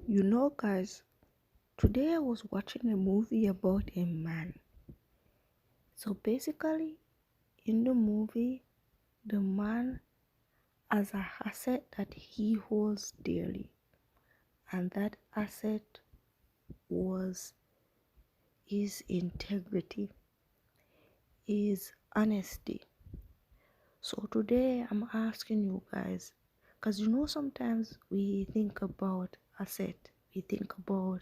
You know, guys, today I was watching a movie about a man. So basically, in the movie, the man has an asset that he holds dearly, and that asset was his integrity, his honesty. So today I'm asking you guys, because you know sometimes we think about asset, we think about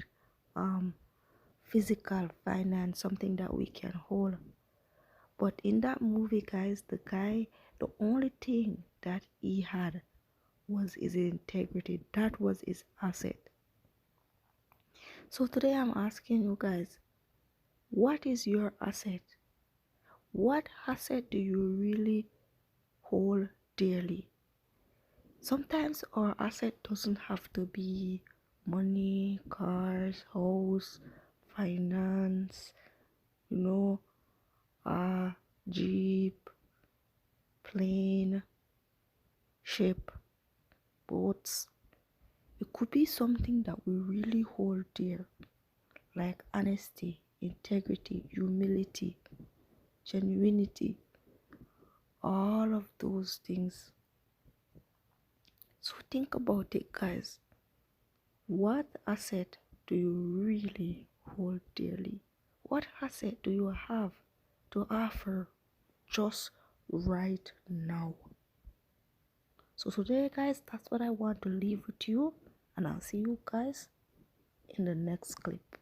um physical finance, something that we can hold. But in that movie, guys, the guy, the only thing that he had was his integrity. That was his asset. So today I'm asking you guys, what is your asset? What asset do you really hold dearly? Sometimes our asset doesn't have to be money, cars, house, finance, you know, jeep, plane, ship, boats. It could be something that we really hold dear, like honesty, integrity, humility, genuinity, all of those things. So think about it, guys. What asset do you really hold dearly? What asset do you have to offer just right now? So today, guys, that's what I want to leave with you, and I'll see you guys in the next clip.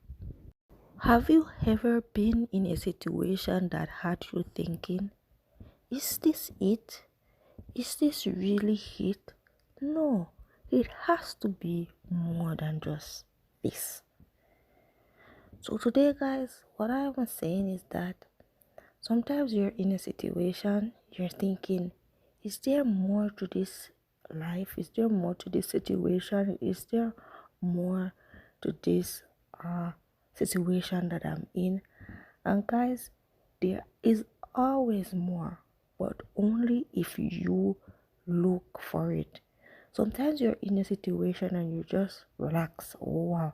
Have you ever been in a situation that had you thinking, is this it? Is this really it? No, it has to be more than just this. So today, guys, what I was saying is that sometimes you're in a situation, you're thinking, is there more to this life? Is there more to this situation? Is there more to this situation that I'm in? And guys, there is always more, but only if you look for it. Sometimes you're in a situation and you just relax. Oh wow,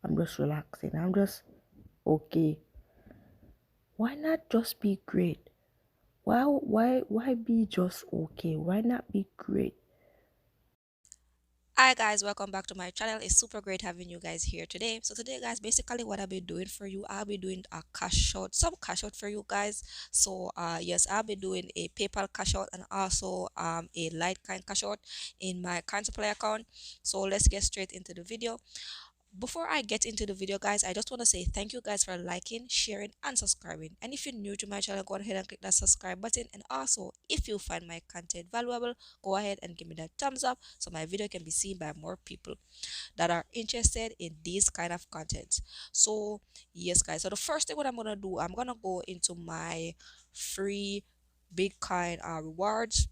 I'm just relaxing. I'm just okay. Why not just be great? Why be just okay? Why not be great? Hi guys, welcome back to my channel. It's super great having you guys here today. So today guys, basically what I'll be doing for you, I'll be doing a cash out, some cash out for you guys. So yes, I'll be doing a PayPal cash out and also a Litecoin cash out in my Cointiply account. So let's get straight into the video. Before I get into the video guys, I just want to say thank you guys for liking, sharing and subscribing. And if you're new to my channel, go ahead and click that subscribe button. And also if you find my content valuable, go ahead and give me that thumbs up so my video can be seen by more people that are interested in this kind of content. So yes guys, so the first thing what I'm gonna do, I'm gonna go into my free Bitcoin rewards.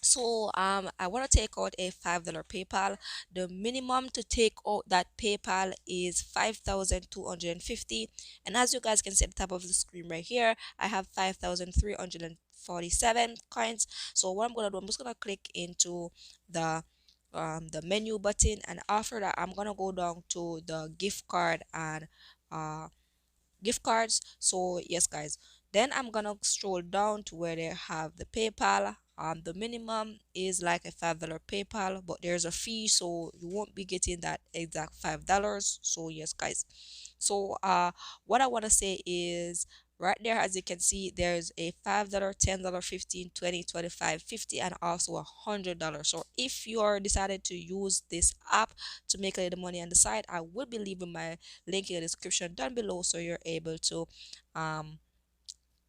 So I want to take out a $5 PayPal. The minimum to take out that PayPal is 5,250. And as you guys can see at the top of the screen right here, I have 5,347 coins. So what I'm gonna do, I'm just gonna click into the menu button, and after that I'm gonna go down to the gift card and uh gift cards. So yes guys, then I'm gonna scroll down to where they have the PayPal. The minimum is like a $5 PayPal, but there's a fee, so you won't be getting that exact $5. So yes guys, so what I want to say is right there, as you can see, there's a $5, $10, 15, 20, 25, 50, and also $100. So if you are decided to use this app to make a little money on the side, I will be leaving my link in the description down below so you're able to um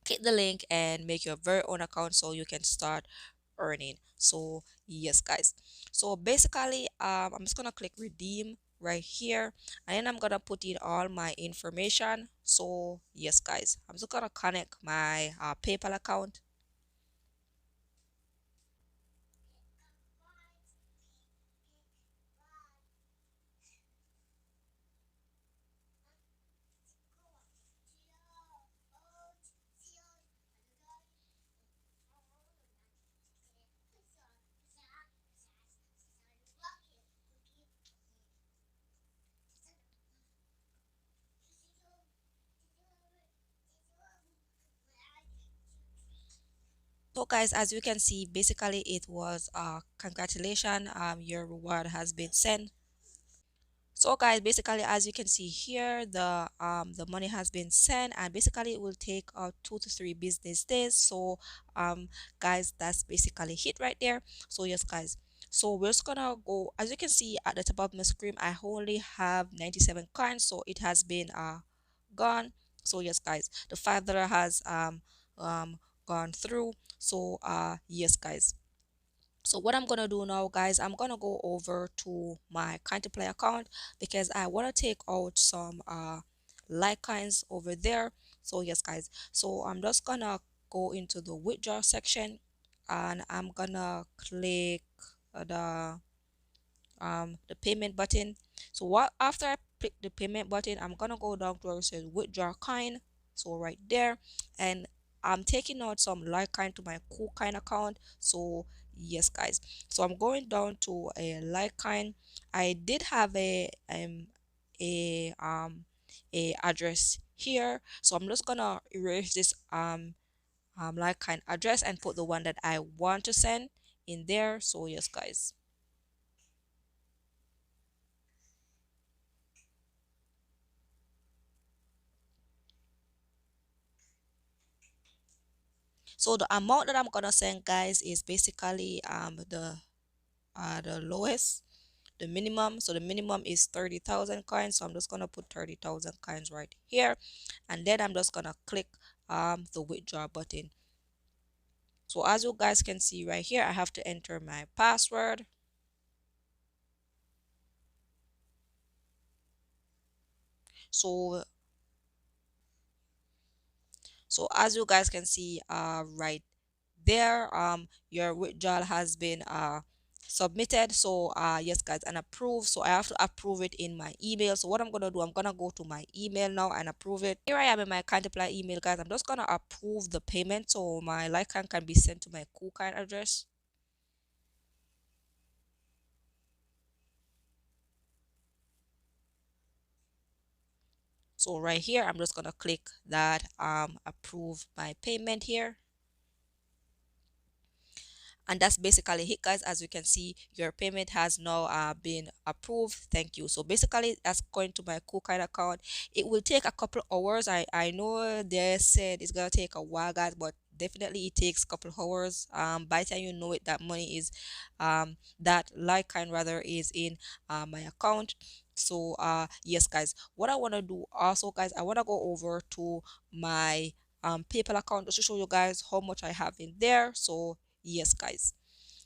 click the link and make your very own account so you can start earning. So yes guys, so basically I'm just gonna click redeem right here, and then I'm gonna put in all my information. So yes guys, I'm just gonna connect my PayPal account. So guys, as you can see, basically it was congratulations, your reward has been sent. So guys, basically as you can see here, the money has been sent, and basically it will take 2 to 3 business days. So guys, that's basically it right there. So yes guys, so we're just gonna go. As you can see at the top of my screen, I only have 97 coins, so it has been gone. So yes guys, the $5 has gone through. So yes guys, so what I'm gonna do now, guys, I'm gonna go over to my Cointiply account because I wanna take out some Litecoins over there. So yes, guys. So I'm just gonna go into the withdraw section, and I'm gonna click the payment button. So what after I click the payment button, I'm gonna go down to where it says withdraw coin. So right there, and I'm taking out some Litecoin to my Coolcoin account. So yes guys, so I'm going down to a Litecoin. I did have a a address here, so I'm just gonna erase this Litecoin address and put the one that I want to send in there. So yes guys, so the amount that I'm gonna send, guys, is basically the lowest, the minimum. So the minimum is 30,000 coins. So I'm just gonna put 30,000 coins right here, and then I'm just gonna click the withdraw button. So as you guys can see right here, I have to enter my password. So as you guys can see right there, your withdrawal has been submitted. So yes guys, and approved. So I have to approve it in my email. So what I'm gonna do, I'm gonna go to my email now and approve it. Here I am in my Cointiply email, guys. I'm just gonna approve the payment so my Litecoin can be sent to my Coolcoin address. So right here, I'm just gonna click that approve my payment here. And that's basically it, guys. As you can see, your payment has now been approved. Thank you. So basically that's going to my Coolcoin account. It will take a couple hours. I know they said it's gonna take a while, guys, but definitely it takes a couple hours. By the time you know it, that money is that Litecoin rather is in my account. So yes guys, what I want to do also, guys, I want to go over to my PayPal account just to show you guys how much I have in there. So yes guys,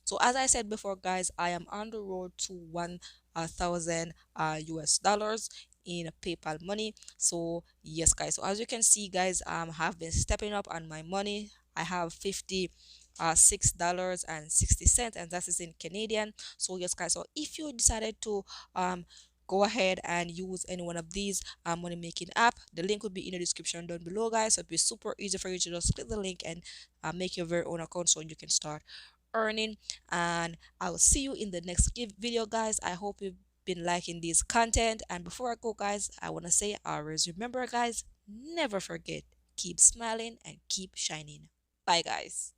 so as I said before, guys, I am on the road to 1,000 US dollars in PayPal money. So yes guys, so as you can see, guys, have been stepping up on my money. I have 50 $6.60, and that is in Canadian. So yes guys, so if you decided to go ahead and use any one of these money making app, the link will be in the description down below, guys. So it'll be super easy for you to just click the link and make your very own account so you can start earning. And I will see you in the next video, guys. I hope you've been liking this content. And before I go, guys, I want to say always remember, guys, never forget, keep smiling and keep shining. Bye guys.